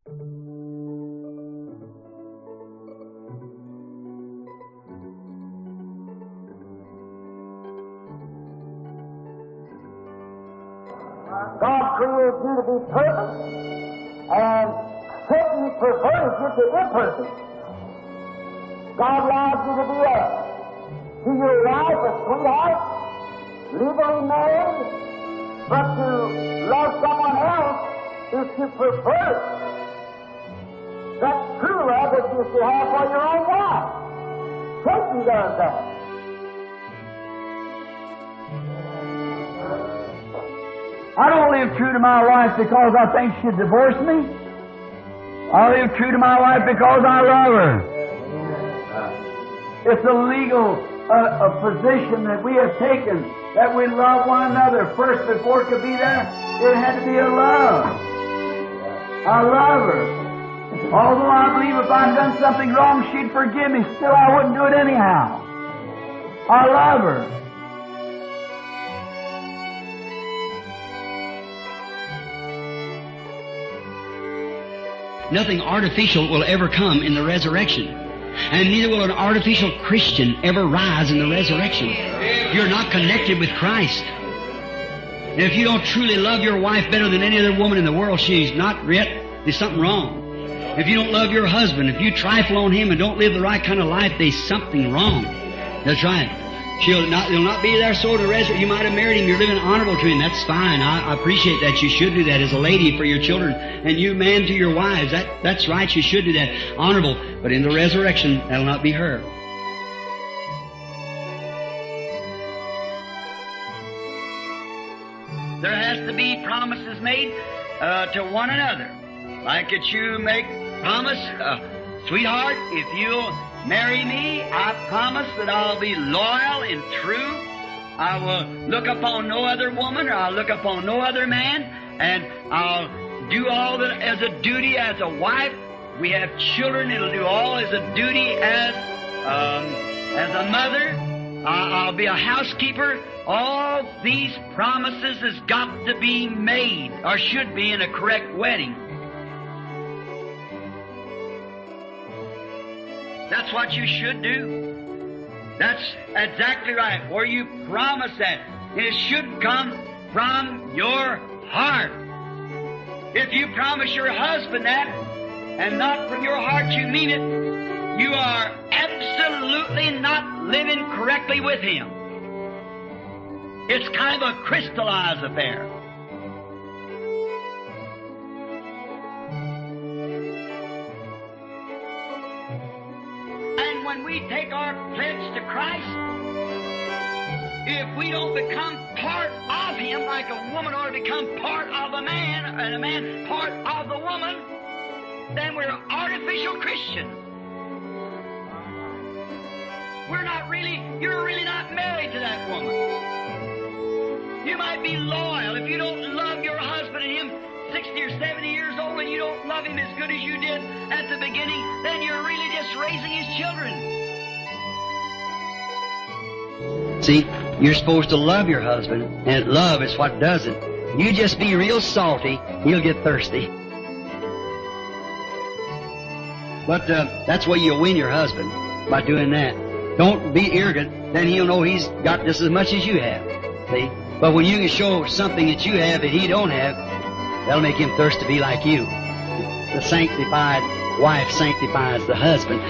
God created you to be perfect, and Satan perverted you to imperfect. God allowed you to your wife a sweetheart, legally married, but to love someone else is to pervert that true love that you should have for your own wife. Satan does that. I don't live true to my wife because I think she'd divorce me. I live true to my wife because I love her. It's a legal position that we have taken, that we love one another. First, before it could be there, it had to be a love. I love her. Although I believe if I'd done something wrong, she'd forgive me, still I wouldn't do it anyhow. I love her. Nothing artificial will ever come in the resurrection. And neither will an artificial Christian ever rise in the resurrection. You're not connected with Christ. And if you don't truly love your wife better than any other woman in the world, she's not yet, there's something wrong. If you don't love your husband, if you trifle on him and don't live the right kind of life, there's something wrong. That's right. He'll not be there so to resurrect. You might have married him, you're living honorable to him. That's fine. I appreciate that. You should do that as a lady for your children. And you man to your wives. That's right. You should do that. Honorable. But in the resurrection, that'll not be her. There has to be promises made to one another. Like that you make promise, sweetheart, if you'll marry me, I promise that I'll be loyal and true. I will look upon no other woman, or I'll look upon no other man, and I'll do all that as a duty as a wife. We have children, it'll do all as a duty as a mother. I'll be a housekeeper. All these promises has got to be made, or should be, in a correct wedding. That's what you should do. That's exactly right, where you promise that. And it should come from your heart. If you promise your husband that, and not from your heart you mean it, you are absolutely not living correctly with him. It's kind of a crystallized affair. When we take our pledge to Christ, if we don't become part of Him, like a woman ought to become part of a man, and a man part of the woman, then we're artificial Christians. You're really not married to that woman. You might be loyal. If you don't love your husband and him 60 or 70 years old and you don't love him as good as you did at the beginning, then you're really just raising his children. See, you're supposed to love your husband, and love is what does it. You just be real salty, he'll get thirsty. But that's the way you'll win your husband, by doing that. Don't be arrogant, then he'll know he's got just as much as you have. See? But when you can show something that you have that he don't have, that'll make him thirst to be like you. The sanctified wife sanctifies the husband.